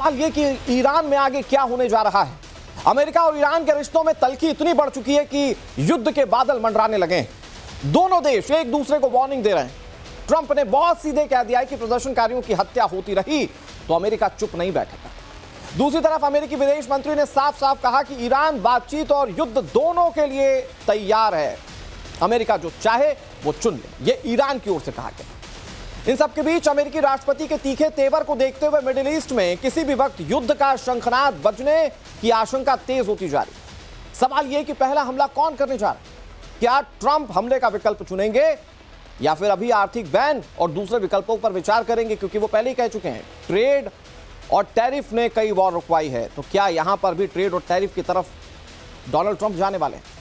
सवाल ये कि ईरान में आगे क्या होने जा रहा है। अमेरिका और ईरान के रिश्तों में तल्खी इतनी बढ़ चुकी है कि युद्ध के बादल मंडराने लगे हैं। दोनों देश एक दूसरे को वार्निंग दे रहे हैं। ट्रंप ने बहुत सीधे कह दिया है कि प्रदर्शनकारियों की हत्या होती रही तो अमेरिका चुप नहीं बैठेगा। दूसरी तरफ अमेरिकी विदेश मंत्री ने साफ साफ कहा कि ईरान बातचीत और युद्ध दोनों के लिए तैयार है। अमेरिका जो चाहे वो चुन ले, ये ईरान की ओर से कहा गया। इन सबके बीच अमेरिकी राष्ट्रपति के तीखे तेवर को देखते हुए मिडिल ईस्ट में किसी भी वक्त युद्ध का शंखनाद बजने की आशंका तेज होती जा रही। सवाल यह कि पहला हमला कौन करने जा रहा है? क्या ट्रंप हमले का विकल्प चुनेंगे या फिर अभी आर्थिक बैन और दूसरे विकल्पों पर विचार करेंगे? क्योंकि वो पहले ही कह चुके हैं ट्रेड और टैरिफ ने कई वॉर रुकवाई है, तो क्या यहां पर भी ट्रेड और टैरिफ की तरफ डोनाल्ड ट्रंप जाने वाले हैं?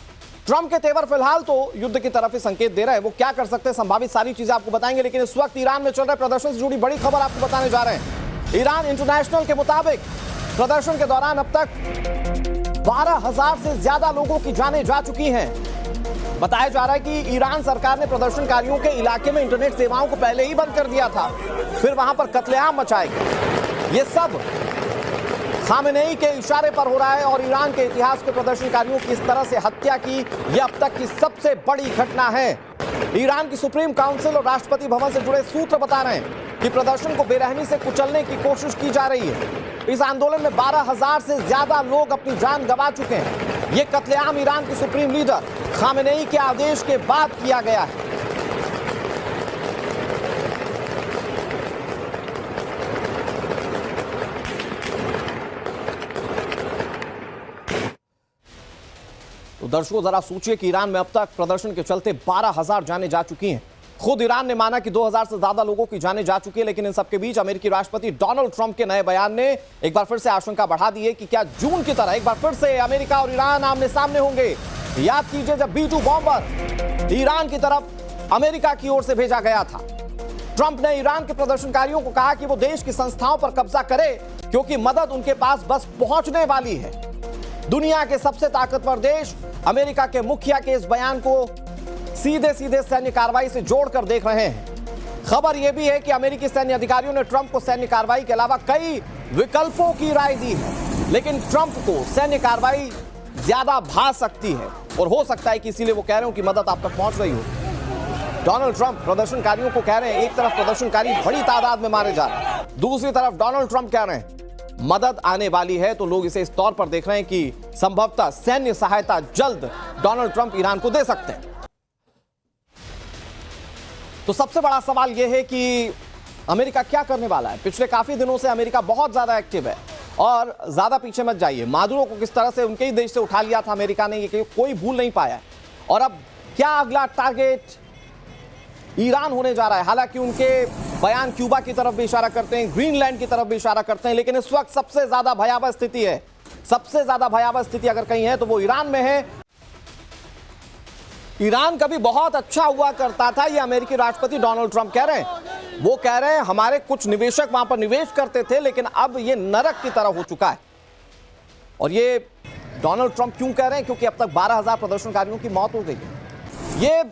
ट्रंप के तेवर फिलहाल तो युद्ध की तरफ ही संकेत दे रहे हैं। वो क्या कर सकते हैं, संभावित सारी चीजें आपको बताएंगे। लेकिन इस वक्त ईरान में चल रहे प्रदर्शन से जुड़ी बड़ी खबर आपको बताने जा रहे हैं। ईरान इंटरनेशनल के मुताबिक प्रदर्शन के दौरान अब तक 12,000 से ज्यादा लोगों की जानें जा चुकी हैं। बताया जा रहा है कि ईरान सरकार ने प्रदर्शनकारियों के इलाके में इंटरनेट सेवाओं को पहले ही बंद कर दिया था, फिर वहां पर कत्लेआम मचाए गए। ये सब खामेनेई के इशारे पर हो रहा है और ईरान के इतिहास के प्रदर्शनकारियों की इस तरह से हत्या की यह अब तक की सबसे बड़ी घटना है। ईरान की सुप्रीम काउंसिल और राष्ट्रपति भवन से जुड़े सूत्र बता रहे हैं कि प्रदर्शन को बेरहमी से कुचलने की कोशिश की जा रही है। इस आंदोलन में 12,000 से ज्यादा लोग अपनी जान गंवा चुके हैं। यह कत्लेआम ईरान की सुप्रीम लीडर खामेनेई के आदेश के बाद किया गया है। तो दर्शकों जरा सोचिए कि ईरान में अब तक प्रदर्शन के चलते 12,000 जानें जा चुकी हैं। खुद ईरान ने माना कि 2,000 से ज्यादा लोगों की जानें जा चुकी है। लेकिन इन सबके बीच अमेरिकी राष्ट्रपति डोनाल्ड ट्रंप के नए बयान ने एक बार फिर से आशंका बढ़ा दी है कि क्या जून की तरह एक बार फिर से अमेरिका और ईरान आमने सामने होंगे। याद कीजिए जब B-2 बॉम्बर ईरान की तरफ अमेरिका की ओर से भेजा गया था। ट्रंप ने ईरान के प्रदर्शनकारियों को कहा कि वो देश की संस्थाओं पर कब्जा करे क्योंकि मदद उनके पास बस पहुंचने वाली है। दुनिया के सबसे ताकतवर देश अमेरिका के मुखिया के इस बयान को सीधे सीधे सैन्य कार्रवाई से जोड़कर देख रहे हैं। खबर यह भी है कि अमेरिकी सैन्य अधिकारियों ने ट्रंप को सैन्य कार्रवाई के अलावा कई विकल्पों की राय दी है। लेकिन ट्रंप को सैन्य कार्रवाई ज्यादा भा सकती है और हो सकता है कि इसीलिए वो कह रहे हो कि मदद आप तक पहुंच रही हो। डोनाल्ड ट्रंप प्रदर्शनकारियों को कह रहे हैं एक तरफ प्रदर्शनकारी बड़ी तादाद में मारे जा रहे हैं, दूसरी तरफ डोनाल्ड ट्रंप कह रहे हैं मदद आने वाली है। तो लोग इसे इस तौर पर देख रहे हैं कि संभवतः सैन्य सहायता जल्द डोनाल्ड ट्रंप ईरान को दे सकते हैं। तो सबसे बड़ा सवाल यह है कि अमेरिका क्या करने वाला है। पिछले काफी दिनों से अमेरिका बहुत ज्यादा एक्टिव है और ज्यादा पीछे मत जाइए। मादुरो को किस तरह से उनके ही देश से उठा लिया था अमेरिका ने, ये कोई भूल नहीं पाया है। और अब क्या अगला टारगेट ईरान होने जा रहा है। हालांकि उनके बयान क्यूबा की तरफ भी इशारा करते हैं, ग्रीनलैंड की तरफ भी इशारा करते हैं, लेकिन इस वक्त सबसे ज्यादा भयावह स्थिति है। सबसे ज्यादा भयावह स्थिति अगर कहीं है तो वो ईरान में है। ईरान कभी बहुत अच्छा हुआ करता था, ये अमेरिकी राष्ट्रपति डोनाल्ड ट्रंप कह रहे हैं। वो कह रहे हैं हमारे कुछ निवेशक वहां पर निवेश करते थे, लेकिन अब ये नरक की तरह हो चुका है। और ये डोनाल्ड ट्रंप क्यों कह रहे हैं? क्योंकि अब तक 12,000 प्रदर्शनकारियों की मौत हो गई है। ये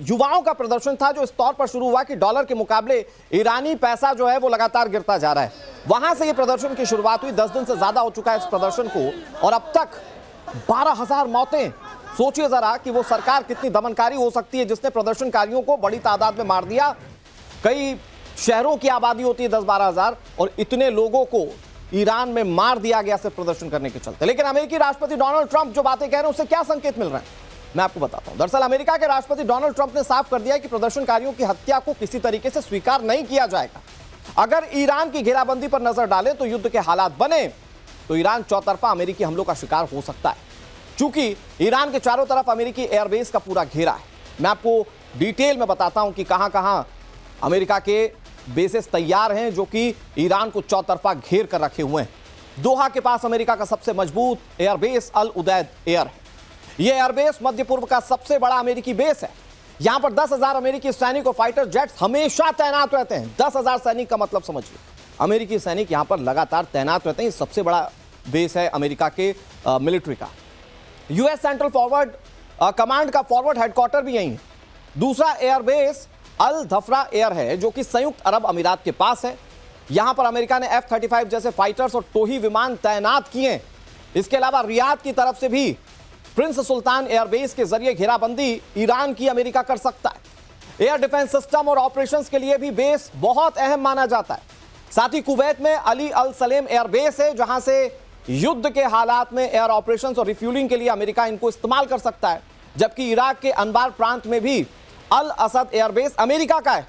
युवाओं का प्रदर्शन था जो इस तौर पर शुरू हुआ कि डॉलर के मुकाबले ईरानी पैसा जो है वो लगातार गिरता जा रहा है। वहां से ये प्रदर्शन की शुरुआत हुई। 10 दिन से ज्यादा हो चुका है इस प्रदर्शन को और अब तक 12,000 मौतें। सोचिए जरा कि वो सरकार कितनी दमनकारी हो सकती है जिसने प्रदर्शनकारियों को बड़ी तादाद में मार दिया। कई शहरों की आबादी होती है 10-12,000 और इतने लोगों को ईरान में मार दिया गया सिर्फ प्रदर्शन करने के चलते। लेकिन अमेरिकी राष्ट्रपति डोनाल्ड ट्रंप जो बातें कह रहे हैं उससे क्या संकेत मिल रहे हैं मैं आपको बताता हूं। दरअसल अमेरिका के राष्ट्रपति डोनाल्ड ट्रंप ने साफ कर दिया है कि प्रदर्शनकारियों की हत्या को किसी तरीके से स्वीकार नहीं किया जाएगा। अगर ईरान की घेराबंदी पर नजर डालें तो युद्ध के हालात बने तो ईरान चौतरफा अमेरिकी हमलों का शिकार हो सकता है। चूंकि ईरान के चारों तरफ अमेरिकी एयरबेस का पूरा घेरा है। मैं आपको डिटेल में बताता हूं कि कहां कहां अमेरिका के बेसेस तैयार हैं जो कि ईरान को चौतरफा घेर कर रखे हुए हैं। दोहा के पास अमेरिका का सबसे मजबूत एयरबेस अल उदैद एयर है। यह एयरबेस मध्य पूर्व का सबसे बड़ा अमेरिकी बेस है। यहां पर 10,000 अमेरिकी सैनिक और फाइटर जेट्स हमेशा तैनात रहते हैं। 10,000 सैनिक का मतलब समझिए, अमेरिकी सैनिक यहां पर लगातार तैनात रहते हैं। सबसे बड़ा बेस है अमेरिका के मिलिट्री का। यूएस सेंट्रल फॉरवर्ड कमांड का फॉरवर्ड हेडक्वार्टर भी यहीं है। दूसरा एयरबेस अल धफरा एयर है जो कि संयुक्त अरब अमीरात के पास है। यहां पर अमेरिका ने F-35 जैसे फाइटर्स और टोही विमान तैनात किए। इसके अलावा रियाद की तरफ से भी प्रिंस सुल्तान एयरबेस के जरिए घेराबंदी ईरान की अमेरिका कर सकता है। एयर डिफेंस सिस्टम और ऑपरेशंस के लिए भी बेस बहुत अहम माना जाता है। साथ ही कुवैत में अली अल सलेम एयरबेस है, जहां से युद्ध के हालात में एयर ऑपरेशंस और रिफ्यूलिंग के लिए अमेरिका इनको इस्तेमाल कर सकता है। जबकि इराक के अनबार प्रांत में भी अल असद एयरबेस अमेरिका का है।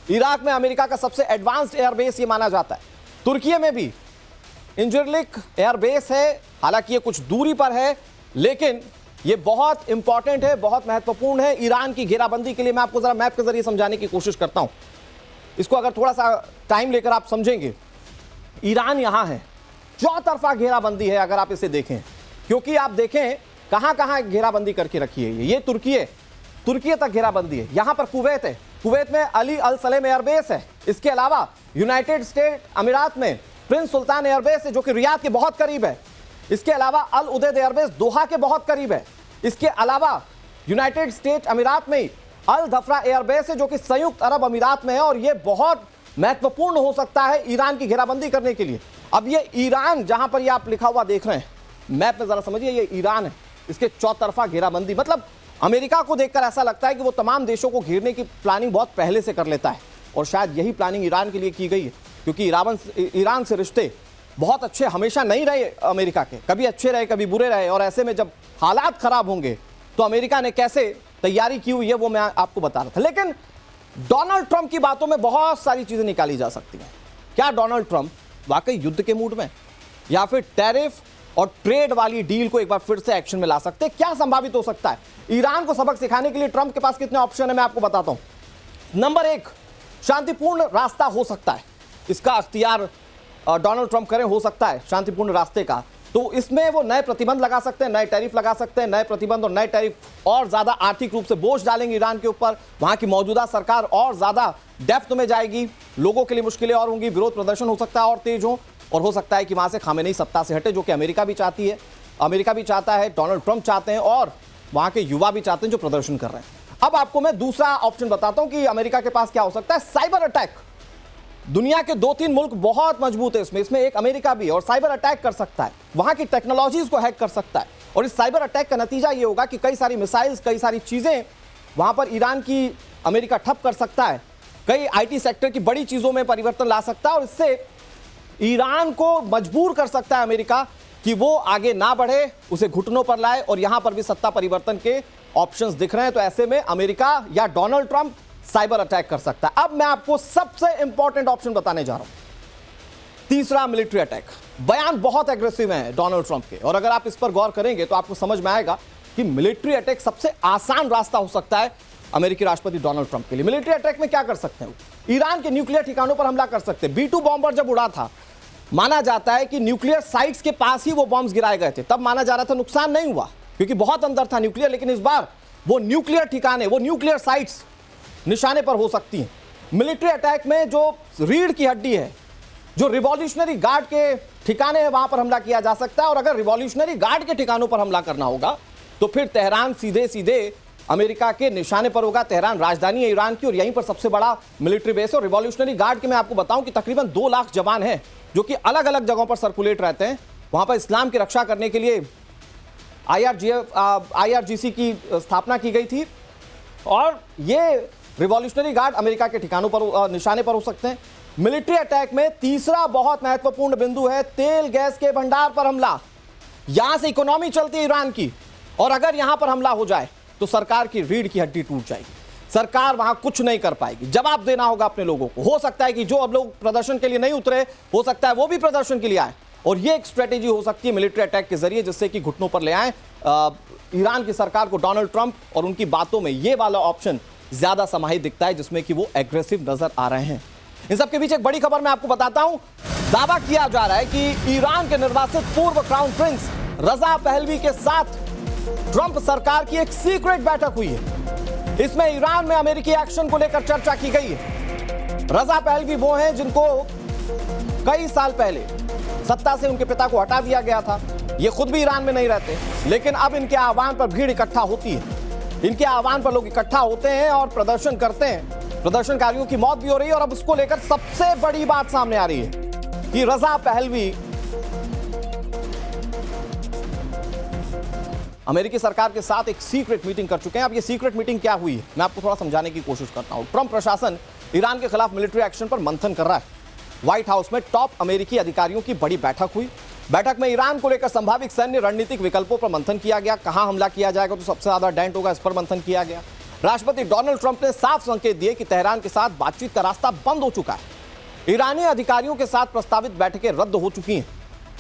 इराक में अमेरिका का सबसे एडवांस्ड एयरबेस ये माना जाता है। तुर्की में भी इंजरलिक एयरबेस है, हालांकि ये कुछ दूरी पर है, लेकिन ये बहुत इंपॉर्टेंट है, बहुत महत्वपूर्ण है ईरान की घेराबंदी के लिए। मैं आपको जरा मैप के जरिए समझाने की कोशिश करता हूं। इसको अगर थोड़ा सा टाइम लेकर आप समझेंगे, ईरान यहां है, चौतरफा घेराबंदी है अगर आप इसे देखें, क्योंकि आप देखें कहां कहां घेराबंदी करके रखी है। ये तुर्की तक घेराबंदी है। यहां पर कुवैत है, कुवैत में अली अल सलेम एयरबेस है। इसके अलावा यूनाइटेड स्टेट अमीरात में प्रिंस सुल्तान एयरबेस है, जो कि रियाद के बहुत करीब है। इसके अलावा अल उदैद एयरबेस दोहा के बहुत करीब है। इसके अलावा यूनाइटेड स्टेट अमीरात में अल धफरा एयरबेस है, जो कि संयुक्त अरब अमीरात में है, और यह बहुत महत्वपूर्ण हो सकता है ईरान की घेराबंदी करने के लिए। अब ये ईरान, जहां पर ये आप लिखा हुआ देख रहे हैं मैप में, जरा समझिए, ये ईरान है, इसके चौतरफा घेराबंदी। मतलब अमेरिका को देखकर ऐसा लगता है कि वो तमाम देशों को घेरने की प्लानिंग बहुत पहले से कर लेता है, और शायद यही प्लानिंग ईरान के लिए की गई है, क्योंकि ईरान से रिश्ते बहुत अच्छे हमेशा नहीं रहे अमेरिका के, कभी अच्छे रहे कभी बुरे रहे। और ऐसे में जब हालात खराब होंगे तो अमेरिका ने कैसे तैयारी की हुई है वो मैं आपको बता रहा था। लेकिन डोनाल्ड ट्रंप की बातों में बहुत सारी चीजें निकाली जा सकती हैं। क्या डोनाल्ड ट्रंप वाकई युद्ध के मूड में, या फिर टैरिफ और ट्रेड वाली डील को एक बार फिर से एक्शन में ला सकते हैं? क्या संभावित हो सकता है? ईरान को सबक सिखाने के लिए ट्रंप के पास कितने ऑप्शन है मैं आपको बताता हूं। नंबर 1, शांतिपूर्ण रास्ता हो सकता है, इसका अख्तियार डोनाल्ड ट्रंप करें, हो सकता है शांतिपूर्ण रास्ते का। तो इसमें वो नए प्रतिबंध लगा सकते हैं, नए टैरिफ लगा सकते हैं। नए प्रतिबंध और नए टैरिफ और ज्यादा आर्थिक रूप से बोझ डालेंगे ईरान के ऊपर। वहां की मौजूदा सरकार और ज्यादा डेप्थ में जाएगी, लोगों के लिए मुश्किलें और होंगी, विरोध प्रदर्शन हो सकता है और तेज हो, और हो सकता है कि वहां से खामेनेई सत्ता से हटे, जो कि अमेरिका भी चाहती है, अमेरिका भी चाहता है, डोनाल्ड ट्रंप चाहते हैं, और वहां के युवा भी चाहते हैं जो प्रदर्शन कर रहे हैं। अब आपको मैं दूसरा ऑप्शन बताता हूं कि अमेरिका के पास क्या हो सकता है। Cyber attack. दुनिया के 2-3 मुल्क बहुत मजबूत है इसमें एक अमेरिका भी है, और साइबर अटैक कर सकता है, वहां की टेक्नोलॉजीज को हैक कर सकता है। और इस साइबर अटैक का नतीजा यह होगा कि कई सारी मिसाइल्स, कई सारी चीजें वहां पर ईरान की अमेरिका ठप कर सकता है, कई आईटी सेक्टर की बड़ी चीजों में परिवर्तन ला सकता है, और इससे ईरान को मजबूर कर सकता है अमेरिका कि वो आगे ना बढ़े, उसे घुटनों पर लाए। और यहां पर भी सत्ता परिवर्तन के ऑप्शंस दिख रहे हैं। तो ऐसे में अमेरिका या डोनाल्ड ट्रंप साइबर अटैक कर सकता है। अब मैं आपको सबसे इंपॉर्टेंट ऑप्शन बताने जा रहा हूं, तीसरा, मिलिट्री अटैक। बयान बहुत एग्रेसिव है डोनाल्ड ट्रंप के, और अगर आप इस पर गौर करेंगे तो आपको समझ में आएगा कि मिलिट्री अटैक सबसे आसान रास्ता हो सकता है अमेरिकी राष्ट्रपति डोनाल्ड ट्रंप के लिए। मिलिट्री अटैक में क्या कर सकते हैं? ईरान के न्यूक्लियर ठिकानों पर हमला कर सकते हैं। B-2 बॉम्बर जब उड़ा था, माना जाता है कि न्यूक्लियर साइट्स के पास ही वो बॉम्ब्स गिराए गए थे, तब माना जा रहा था नुकसान नहीं हुआ क्योंकि बहुत अंदर था न्यूक्लियर। लेकिन इस बार वो न्यूक्लियर ठिकाने, वो न्यूक्लियर साइट्स निशाने पर हो सकती हैं। मिलिट्री अटैक में जो रीढ़ की हड्डी है, जो रिवॉल्यूशनरी गार्ड के ठिकाने हैं, वहां पर हमला किया जा सकता है। और अगर रिवॉल्यूशनरी गार्ड के ठिकानों पर हमला करना होगा तो फिर तेहरान सीधे सीधे अमेरिका के निशाने पर होगा। तेहरान राजधानी है ईरान की, और यहीं पर सबसे बड़ा मिलिट्री बेस है। और रिवॉल्यूशनरी गार्ड के मैं आपको बताऊं कि तकरीबन 2 लाख जवान हैं जो कि अलग अलग जगहों पर सर्कुलेट रहते हैं। वहां पर इस्लाम की रक्षा करने के लिए IRGC की स्थापना की गई थी, और ये रिवॉल्यूशनरी गार्ड अमेरिका के ठिकानों पर, निशाने पर हो सकते हैं। मिलिट्री अटैक में तीसरा बहुत महत्वपूर्ण बिंदु है तेल गैस के भंडार पर हमला। यहां से इकोनॉमी चलती है ईरान की, और अगर यहां पर हमला हो जाए तो सरकार की रीढ़ की हड्डी टूट जाएगी। सरकार वहां कुछ नहीं कर पाएगी, जवाब देना होगा अपने लोगों को। हो सकता है कि जो अब लोग प्रदर्शन के लिए नहीं उतरे, हो सकता है वो भी प्रदर्शन के लिए आए, और ये एक स्ट्रेटेजी हो सकती है मिलिट्री अटैक के जरिए, जिससे कि घुटनों पर ले आए ईरान की सरकार को डोनाल्ड ट्रंप। और उनकी बातों में ये वाला ऑप्शन ज्यादा समाहित दिखता है, जिसमें कि वो एग्रेसिव नजर आ रहे हैं। इन सबके बीच एक बड़ी खबर मैं आपको बताता हूं। दावा किया जा रहा है कि ईरान के निर्वासित पूर्व क्राउन प्रिंस रजा पहलवी के साथ ट्रंप सरकार की एक सीक्रेट बैठक हुई है। इसमें ईरान में अमेरिकी एक्शन को लेकर चर्चा की गई है। रजा पहलवी वो हैं जिनको कई साल पहले सत्ता से उनके पिता को हटा दिया गया था। ये खुद भी ईरान में नहीं रहते, लेकिन अब इनके आह्वान पर भीड़ इकट्ठा होती है। इनके आह्वान पर लोग इकट्ठा होते हैं और प्रदर्शन करते हैं। प्रदर्शनकारियों की मौत भी हो रही है और अब उसको लेकर सबसे बड़ी बात सामने आ रही है कि रजा पहलवी अमेरिकी सरकार के साथ एक सीक्रेट मीटिंग कर चुके हैं। अब ये सीक्रेट मीटिंग क्या हुई है, मैं आपको थोड़ा समझाने की कोशिश करता हूं। ट्रंप प्रशासन ईरान के खिलाफ मिलिट्री एक्शन पर मंथन कर रहा है। व्हाइट हाउस में टॉप अमेरिकी अधिकारियों की बड़ी बैठक हुई। बैठक में ईरान को लेकर संभावित सैन्य रणनीतिक विकल्पों पर मंथन किया गया। कहां हमला किया जाएगा तो सबसे ज्यादा डेंट होगा, इस पर मंथन किया गया। राष्ट्रपति डोनाल्ड ट्रंप ने साफ संकेत दिए कि तेहरान के साथ बातचीत का रास्ता बंद हो चुका है। ईरानी अधिकारियों के साथ प्रस्तावित बैठकें रद्द हो चुकी हैं।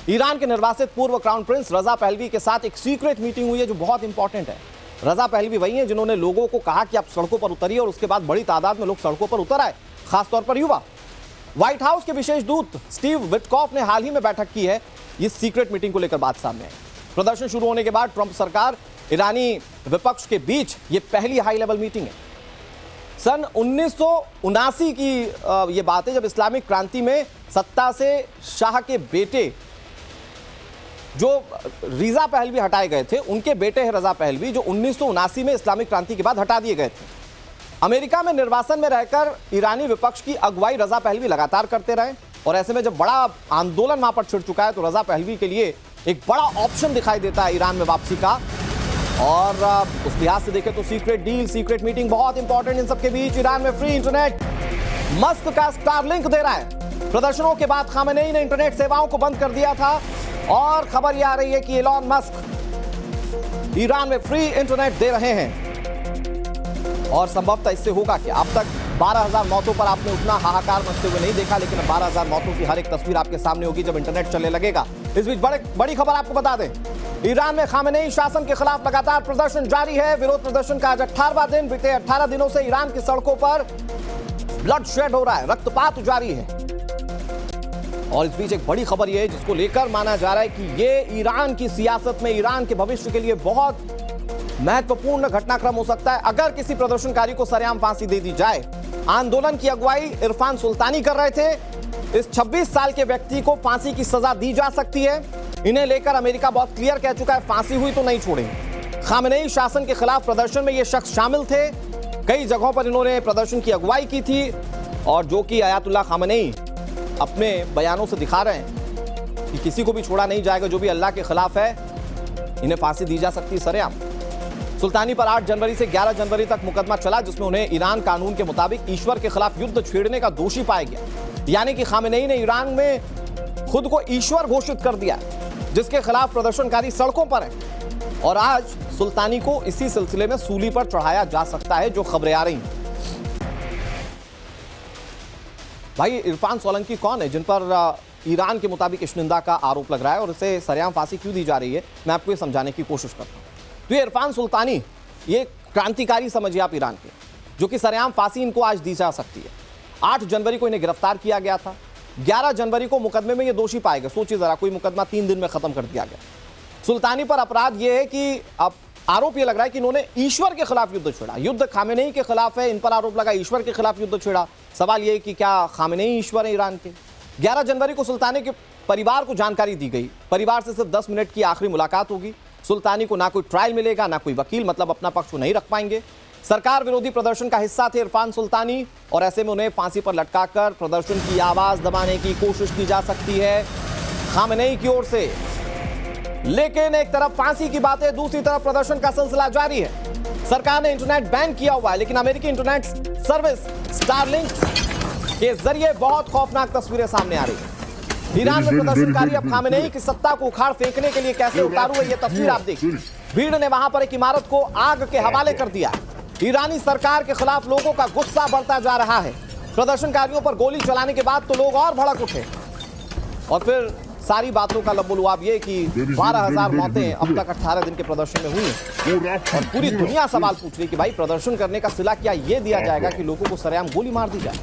ईरान के निर्वासित पूर्व क्राउन प्रिंस रजा पहलवी के साथ एक सीक्रेट मीटिंग हुई है जो बहुत इंपॉर्टेंट है। रजा पहलवी वही है जिन्होंने लोगों को कहा कि आप सड़कों पर उतरिए और उसके बाद बड़ी तादाद में लोग सड़कों पर उतर आए, खासतौर पर युवा। व्हाइट हाउस के विशेष दूत स्टीव विटकॉफ ने हाल ही में बैठक की है। इस सीक्रेट मीटिंग को लेकर बात सामने आई। प्रदर्शन शुरू होने के बाद ट्रंप सरकार ईरानी विपक्ष के बीच यह पहली हाई लेवल मीटिंग है। सन 1979 की यह बात है जब इस्लामिक क्रांति में सत्ता से शाह के बेटे जो रिजा पहलवी हटाए गए थे, उनके बेटे हैं रजा पहलवी, जो 1979 में इस्लामिक क्रांति के बाद हटा दिए गए थे। अमेरिका में निर्वासन में रहकर ईरानी विपक्ष की अगुवाई रजा पहलवी लगातार करते रहे और ऐसे में जब बड़ा आंदोलन वहां पर छिड़ चुका है तो रजा पहलवी के लिए एक बड़ा ऑप्शन दिखाई देता है ईरान में वापसी का। और उस लिहाज से देखें तो सीक्रेट डील, सीक्रेट मीटिंग बहुत इंपॉर्टेंट। इन सबके बीच ईरान में फ्री इंटरनेट, मस्क का स्टारलिंक दे रहा है। प्रदर्शनों के बाद खामेनेई ने इंटरनेट सेवाओं को बंद कर दिया था और खबर यह आ रही है कि एलॉन मस्क ईरान में फ्री इंटरनेट दे रहे हैं। और संभवतः इससे होगा कि अब तक 12,000 मौतों पर आपने उतना हाहाकार मचते हुए नहीं देखा, लेकिन 12,000 मौतों की हर एक तस्वीर आपके सामने होगी जब इंटरनेट चलने लगेगा। इस बीच बड़ी खबर आपको बता दें, ईरान में खामेनेई शासन के खिलाफ लगातार प्रदर्शन जारी है। विरोध प्रदर्शन का आज 18वां दिन। बीते 18 दिनों से ईरान की सड़कों पर ब्लड शेड हो रहा है, रक्तपात जारी है। और इस बीच एक बड़ी खबर यह है जिसको लेकर माना जा रहा है कि यह ईरान की सियासत में, ईरान के भविष्य के लिए बहुत महत्वपूर्ण घटनाक्रम हो सकता है अगर किसी प्रदर्शनकारी को सरेआम फांसी दे दी जाए। आंदोलन की अगुवाई इरफान सुल्तानी कर रहे थे। इस 26 साल के व्यक्ति को फांसी की सजा दी जा सकती है। इन्हें लेकर अमेरिका बहुत क्लियर कह चुका है, फांसी हुई तो नहीं छोड़ेंगे। खामेनेई शासन के खिलाफ प्रदर्शन में ये शख्स शामिल थे। कई जगहों पर इन्होंने प्रदर्शन की अगुवाई की थी और जो कि अयातुल्लाह खामेनेई अपने बयानों से दिखा रहे हैं कि किसी को भी छोड़ा नहीं जाएगा, जो भी अल्लाह के खिलाफ है इन्हें फांसी दी जा सकती है सरेआम। सुल्तानी पर 8 जनवरी से 11 जनवरी तक मुकदमा चला जिसमें उन्हें ईरान कानून के मुताबिक ईश्वर के खिलाफ युद्ध छेड़ने का दोषी पाया गया। यानी कि खामेनेई ने ईरान में खुद को ईश्वर घोषित कर दिया, जिसके खिलाफ प्रदर्शनकारी सड़कों पर हैं। और आज सुल्तानी को इसी सिलसिले में सूली पर चढ़ाया जा सकता है, जो खबरें आ रही हैं। भाई इरफान सोलंकी कौन है जिन पर ईरान के मुताबिक इश्निंदा का आरोप लग रहा है और इसे सरेआम फांसी क्यों दी जा रही है, मैं आपको ये समझाने की कोशिश करता हूं। तो ये इरफान सुल्तानी, ये क्रांतिकारी समझिए आप ईरान के, जो कि सरेआम फांसी इनको आज दी जा सकती है। 8 जनवरी को इन्हें गिरफ्तार किया गया था। 11 जनवरी को मुकदमे में ये दोषी पाए गए। सोचिए जरा, कोई मुकदमा 3 दिन में खत्म कर दिया गया। सुल्तानी पर अपराध ये है कि अब आरोप ये लग रहा है कि इन्होंने ईश्वर के खिलाफ युद्ध छेड़ा। युद्ध खामेनेई के खिलाफ है, इन पर आरोप लगा ईश्वर के खिलाफ युद्ध छेड़ा। सवाल ये है कि क्या खामेनेई ईश्वर है ईरान के? 11 जनवरी को सुल्तानी के परिवार को जानकारी दी गई। परिवार से सिर्फ 10 मिनट की आखिरी मुलाकात होगी। सुल्तानी को ना कोई ट्रायल मिलेगा, ना कोई वकील, मतलब अपना पक्ष नहीं रख पाएंगे। सरकार विरोधी प्रदर्शन का हिस्सा थे इरफान सुल्तानी और ऐसे में उन्हें फांसी पर लटकाकर प्रदर्शन की आवाज दबाने की कोशिश की जा सकती है खामेनेई की ओर से। लेकिन एक तरफ फांसी की बातें, दूसरी तरफ प्रदर्शन का सिलसिला जारी है। सरकार ने इंटरनेट बैन किया हुआ है, लेकिन अमेरिकी इंटरनेट सर्विस स्टारलिंक के जरिए बहुत खौफनाक तस्वीरें सामने आ रही है। ईरान में प्रदर्शनकारी अब खामेनेई की सत्ता को उखाड़ फेंकने के लिए कैसे उतारू है, ये तस्वीर आप देखिए। भीड़ ने वहां पर एक इमारत को आग के हवाले कर दिया। ईरानी सरकार के खिलाफ लोगों का गुस्सा बढ़ता जा रहा है। प्रदर्शनकारियों पर गोली चलाने के बाद तो लोग और भड़क उठे और फिर सारी बातों का लबोलुआब ये कि 12,000 मौतें अब तक 18 दिन के प्रदर्शन में हुई हैं और पूरी दुनिया सवाल पूछ रही कि भाई प्रदर्शन करने का सिला क्या ये दिया जाएगा कि लोगों को सरेआम गोली मार दी जाए।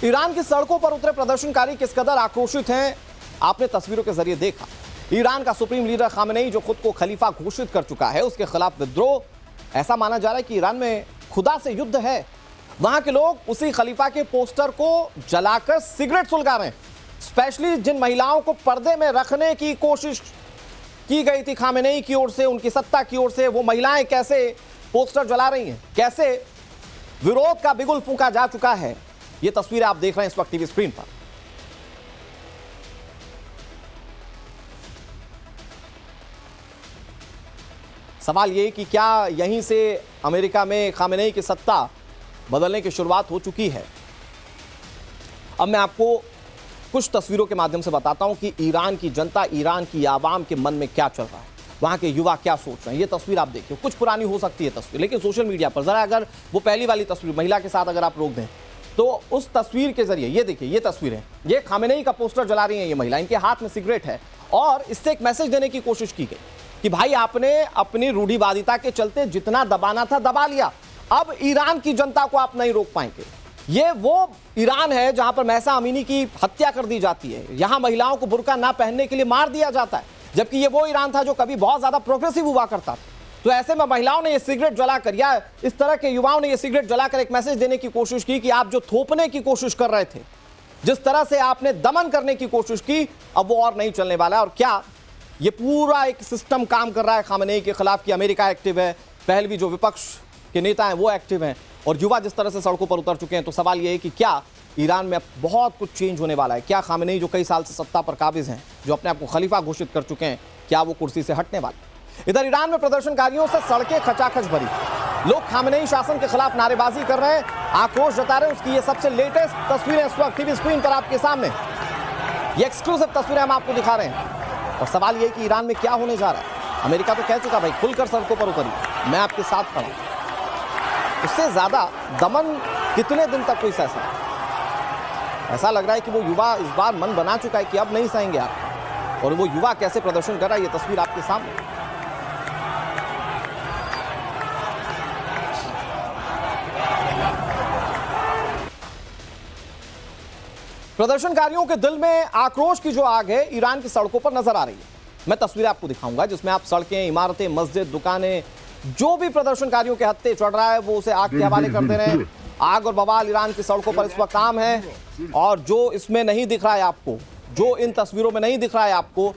ईरान की सड़कों पर उतरे प्रदर्शनकारी किस कदर आक्रोशित हैं, आपने तस्वीरों के जरिए देखा। ईरान का सुप्रीम लीडर खामेनेई, जो खुद को खलीफा घोषित कर चुका है, उसके खिलाफ विद्रोह। ऐसा माना जा रहा है कि ईरान में खुदा से युद्ध है। वहां के लोग उसी खलीफा के पोस्टर को जलाकर सिगरेट सुलगा रहे हैं। स्पेशली जिन महिलाओं को पर्दे में रखने की कोशिश की गई थी खामेनेई की ओर से, उनकी सत्ता की ओर से, वो महिलाएं कैसे पोस्टर जला रही हैं, कैसे विरोध का बिगुल फूंका जा चुका है। ये तस्वीरें आप देख रहे हैं इस वक्त टीवी स्क्रीन पर। सवाल ये कि क्या यहीं से अमेरिका में खामेनेई की सत्ता बदलने की शुरुआत हो चुकी है? अब मैं आपको कुछ तस्वीरों के माध्यम से बताता हूं कि ईरान की जनता, ईरान की आवाम के मन में क्या चल रहा है, वहां के युवा क्या सोच रहे हैं। ये तस्वीर आप देखिए, कुछ पुरानी हो सकती है तस्वीर, लेकिन सोशल मीडिया पर जरा अगर वो पहली वाली तस्वीर महिला के साथ अगर आप रोक दें तो उस तस्वीर के जरिए ये देखिए, ये तस्वीर है, ये खामेनेई का पोस्टर जला रही है ये महिला, इनके हाथ में सिगरेट है और इससे एक मैसेज देने की कोशिश की गई कि भाई आपने अपनी रूढ़िवादिता के चलते जितना दबाना था दबा लिया, अब ईरान की जनता को आप नहीं रोक पाएंगे। ये वो ईरान है जहां पर महसा अमीनी की हत्या कर दी जाती है, यहां महिलाओं को बुर्का ना पहनने के लिए मार दिया जाता है, जबकि ये वो ईरान था जो कभी बहुत ज्यादा प्रोग्रेसिव हुआ करता था। तो ऐसे में महिलाओं ने ये सिगरेट जलाकर या इस तरह के युवाओं ने ये सिगरेट जलाकर एक मैसेज देने की कोशिश की कि आप जो थोपने की कोशिश कर रहे थे, जिस तरह से आपने दमन करने की कोशिश की, अब वो और नहीं चलने वाला है। और क्या ये पूरा एक सिस्टम काम कर रहा है खामेनेई के खिलाफ कि अमेरिका एक्टिव है, पहलवी जो विपक्ष के नेता हैं वो एक्टिव हैं और युवा जिस तरह से सड़कों पर उतर चुके हैं। तो सवाल ये है कि क्या ईरान में बहुत कुछ चेंज होने वाला है? क्या खामेनेई जो कई साल से सत्ता पर काबिज हैं, जो अपने आप को खलीफा घोषित कर चुके हैं, क्या वो कुर्सी से हटने वाले? इधर ईरान में प्रदर्शनकारियों से सड़कें खचाखच भरी, लोग खामेनेई शासन के खिलाफ नारेबाजी कर रहे हैं, आक्रोश जता रहे हैं। उसकी ये सबसे लेटेस्ट तस्वीरें इस वक्त टीवी स्क्रीन पर आपके सामने, ये एक्सक्लूसिव तस्वीरें हम आपको दिखा रहे हैं। और सवाल ये कि ईरान में क्या होने जा रहा है? अमेरिका तो कह चुका भाई खुलकर सड़कों पर उतरिए, मैं आपके साथ खड़ा हूं। उससे ज्यादा दमन कितने दिन तक कोई सह सकता? ऐसा लग रहा है कि वो युवा इस बार मन बना चुका है कि अब नहीं सहेंगे आप। और वो युवा कैसे प्रदर्शन कर रहा है, ये तस्वीर आपके सामने। प्रदर्शनकारियों के दिल में आक्रोश की जो आग है ईरान की सड़कों पर नजर आ रही है। मैं तस्वीरें आपको दिखाऊंगा जिसमें आप सड़कें, इमारतें, मस्जिद, दुकानें, जो भी प्रदर्शनकारियों के हत्थे चढ़ रहा है वो उसे आग के हवाले कर दे रहे हैं। आग और बवाल ईरान की सड़कों पर इस वक्त आम है। और जो इसमें नहीं दिख रहा है आपको, जो इन तस्वीरों में नहीं दिख रहा है आपको,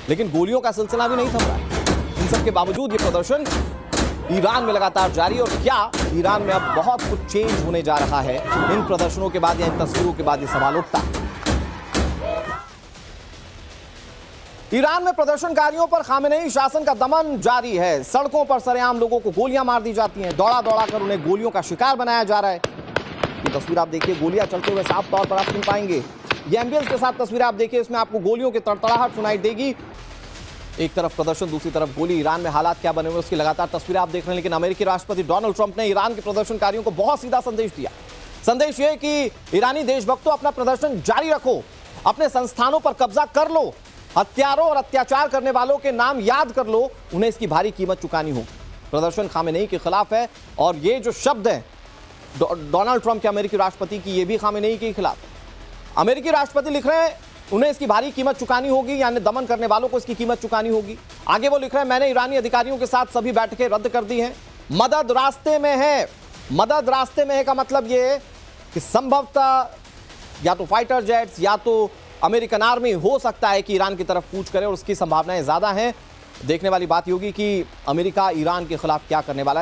लेकिन गोलियों का सिलसिला भी नहीं थम रहा है। इन सब के बावजूद ये प्रदर्शन ईरान में लगातार जारी। और क्या ईरान में अब बहुत कुछ चेंज होने जा रहा है इन प्रदर्शनों के बाद या इन तस्वीरों के बाद? ये सवाल उठता है। ईरान में प्रदर्शनकारियों पर खामेनेई शासन का दमन जारी है। सड़कों पर सरेआम लोगों को गोलियां मार दी जाती हैं, दौड़ा दौड़ा कर उन्हें गोलियों का शिकार बनाया जा रहा है। ये तस्वीर आप देखिए, गोलियां चलते हुए साफ तौर पर आप सुन पाएंगे। ये एम्बियंस के साथ तस्वीर आप देखिए, इसमें आपको गोलियों की तड़तड़ाहट सुनाई देगी। एक तरफ प्रदर्शन, दूसरी तरफ गोली। ईरान में हालात क्या बने हुए उसकी लगातार तस्वीरें आप देख रहे हैं। लेकिन अमेरिकी राष्ट्रपति डोनाल्ड ट्रंप ने ईरान के प्रदर्शनकारियों को बहुत सीधा संदेश दिया। संदेश ये कि ईरानी देशभक्तों, अपना प्रदर्शन जारी रखो, अपने संस्थानों पर कब्जा कर लो, हत्यारों और अत्याचार करने वालों के नाम याद कर लो, उन्हें इसकी भारी कीमत चुकानी होगी। प्रदर्शन खामेनेई के खिलाफ है और ये जो शब्द है डोनाल्ड ट्रंप के अमेरिकी राष्ट्रपति की, ये भी खामेनेई के खिलाफ। अमेरिकी राष्ट्रपति लिख रहे हैं उन्हें इसकी भारी कीमत चुकानी होगी, यानी दमन करने वालों को इसकी कीमत चुकानी होगी। आगे वो लिख रहे हैं, मैंने ईरानी अधिकारियों के साथ सभी बैठकें रद्द कर दी हैं, मदद रास्ते में है। मदद रास्ते में है का मतलब ये है कि संभवतः या तो फाइटर जेट्स या तो अमेरिकन आर्मी हो सकता है कि ईरान की तरफ कूच करे और उसकी संभावनाएं ज्यादा हैं। देखने वाली बात होगी कि अमेरिका ईरान के खिलाफ क्या करने वाला है।